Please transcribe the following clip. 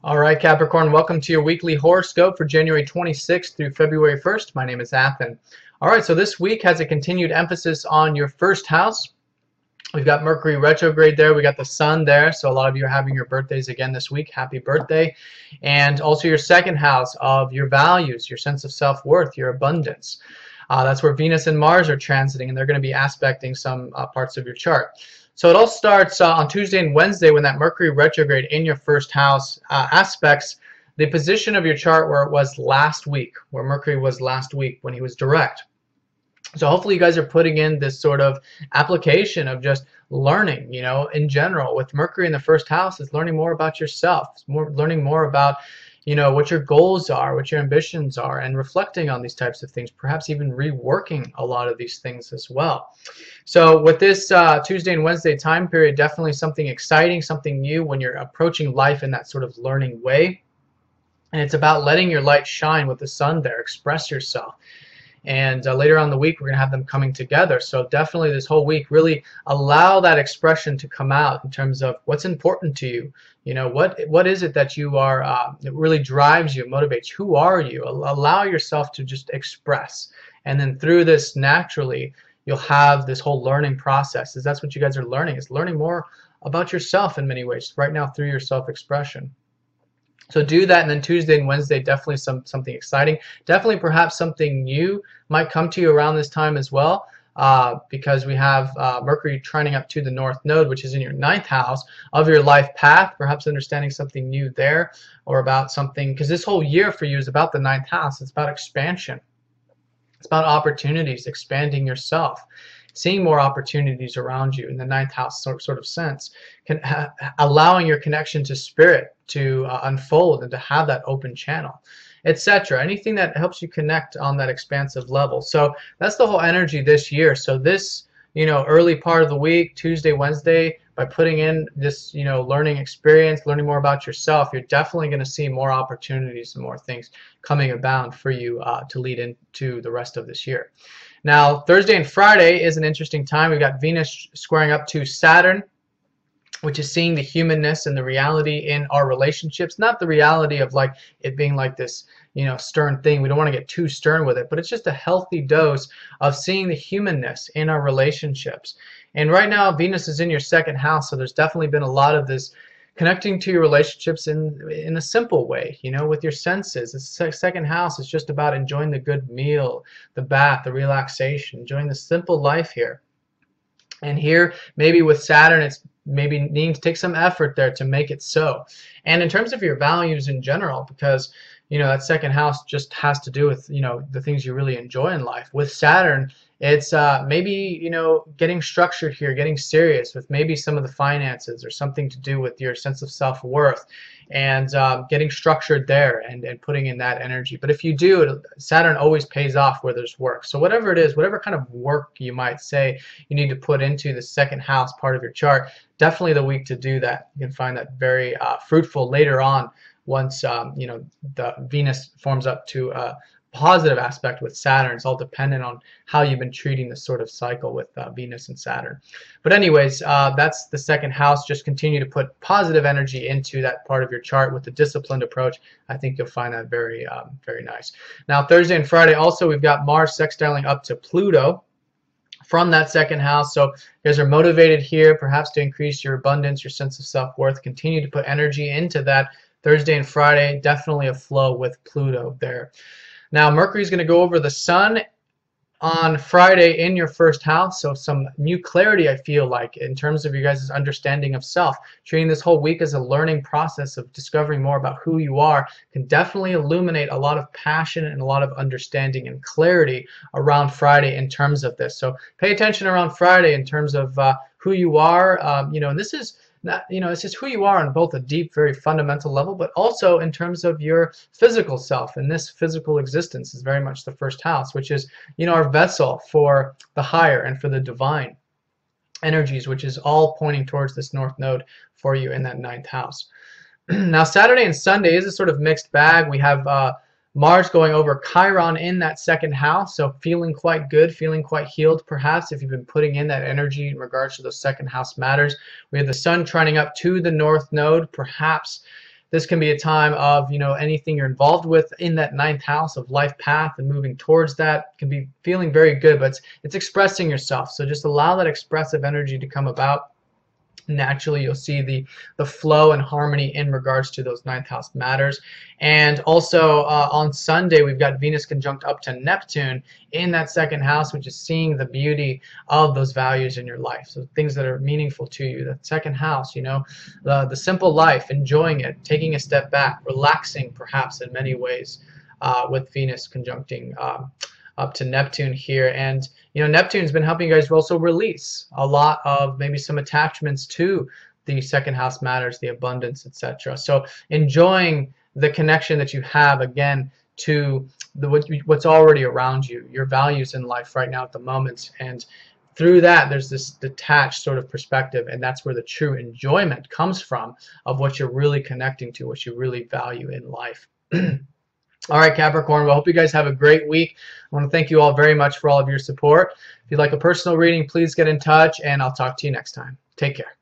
All right, Capricorn, welcome to your weekly horoscope for January 26th through February 1st. My name is Athen. All right, so this week has a continued emphasis on your first house. We've got Mercury retrograde there. We got the sun there. So a lot of you are having your birthdays again this week. Happy birthday. And also your second house of your values, your sense of self-worth, your abundance. That's where Venus and Mars are transiting, and they're going to be aspecting some parts of your chart. So it all starts on Tuesday and Wednesday when that Mercury retrograde in your first house aspects the position of your chart where it was last week, where Mercury was last week when he was direct. So hopefully you guys are putting in this sort of application of just learning, in general. With Mercury in the first house, is learning more about yourself, learning more about what your goals are, what your ambitions are, and reflecting on these types of things, perhaps even reworking a lot of these things as well. So with this Tuesday and Wednesday time period, definitely something exciting, something new when you're approaching life in that sort of learning way. And it's about letting your light shine with the sun there, express yourself. And later on in the week, we're going to have them coming together. So definitely this whole week, really allow that expression to come out in terms of what's important to you. What is it that you are, that really drives you, motivates? Who are you? Allow yourself to just express. And then through this, naturally, you'll have this whole learning process. That's what you guys are learning, is learning more about yourself in many ways right now through your self-expression. So do that, and then Tuesday and Wednesday, definitely something exciting. Definitely perhaps something new might come to you around this time as well, because we have Mercury trining up to the North Node, which is in your 9th house of your life path, perhaps understanding something new there, or about something, because this whole year for you is about the 9th house. It's about expansion. It's about opportunities, expanding yourself, seeing more opportunities around you in the 9th house sort of sense, allowing your connection to spirit to unfold and to have that open channel, etc. Anything that helps you connect on that expansive level. So that's the whole energy this year. So this, early part of the week, Tuesday, Wednesday, by putting in this, learning experience, learning more about yourself, you're definitely going to see more opportunities and more things coming abound for you to lead into the rest of this year. Now, Thursday and Friday is an interesting time. We've got Venus squaring up to Saturn, which is seeing the humanness and the reality in our relationships, not the reality of like it being like this, stern thing. We don't want to get too stern with it, but it's just a healthy dose of seeing the humanness in our relationships. And right now, Venus is in your 2nd house, so there's definitely been a lot of this connecting to your relationships in a simple way, with your senses. The 2nd house is just about enjoying the good meal, the bath, the relaxation, enjoying the simple life here. And here, maybe with Saturn, it's maybe needing to take some effort there to make it so. And in terms of your values in general, because that 2nd house just has to do with the things you really enjoy in life. With Saturn, it's maybe getting structured here, getting serious with maybe some of the finances or something to do with your sense of self-worth, and getting structured there and putting in that energy. But if you do, Saturn always pays off where there's work. So whatever it is, whatever kind of work you might say you need to put into the 2nd house part of your chart, definitely the week to do that. You can find that very fruitful later on once the Venus forms up to a positive aspect with Saturn. It's all dependent on how you've been treating this sort of cycle with Venus and Saturn. But anyways, that's the 2nd house. Just continue to put positive energy into that part of your chart with a disciplined approach. I think you'll find that very, very nice. Now, Thursday and Friday also, we've got Mars sextiling up to Pluto from that 2nd house. So you guys are motivated here perhaps to increase your abundance, your sense of self-worth. Continue to put energy into that Thursday and Friday. Definitely a flow with Pluto there. Now, Mercury is going to go over the sun on Friday in your 1st house, so some new clarity, I feel like, in terms of you guys' understanding of self. Treating this whole week as a learning process of discovering more about who you are can definitely illuminate a lot of passion and a lot of understanding and clarity around Friday in terms of this. So pay attention around Friday in terms of who you are, and this is it's just who you are on both a deep, very fundamental level, but also in terms of your physical self. And this physical existence is very much the 1st house, which is, our vessel for the higher and for the divine energies, which is all pointing towards this North Node for you in that 9th house. Now, Saturday and Sunday is a sort of mixed bag. We have Mars going over Chiron in that 2nd house, so feeling quite good, feeling quite healed perhaps if you've been putting in that energy in regards to those 2nd house matters. We have the Sun trining up to the North Node, perhaps this can be a time of, you know, anything you're involved with in that ninth house of life path and moving towards that can be feeling very good, but it's expressing yourself. So just allow that expressive energy to come about. Naturally, you'll see the flow and harmony in regards to those ninth house matters. And also on Sunday, we've got Venus conjunct up to Neptune in that second house, which is seeing the beauty of those values in your life. So things that are meaningful to you. That second house, you know, the simple life, enjoying it, taking a step back, relaxing perhaps in many ways with Venus conjuncting up to Neptune here. And you know, Neptune's been helping you guys also release a lot of maybe some attachments to the second house matters, the abundance, etc. So enjoying the connection that you have again to what's already around you, your values in life right now at the moment. And through that, there's this detached sort of perspective, and that's where the true enjoyment comes from of what you're really connecting to, what you really value in life. All right, Capricorn, well, I hope you guys have a great week. I want to thank you all very much for all of your support. If you'd like a personal reading, please get in touch, and I'll talk to you next time. Take care.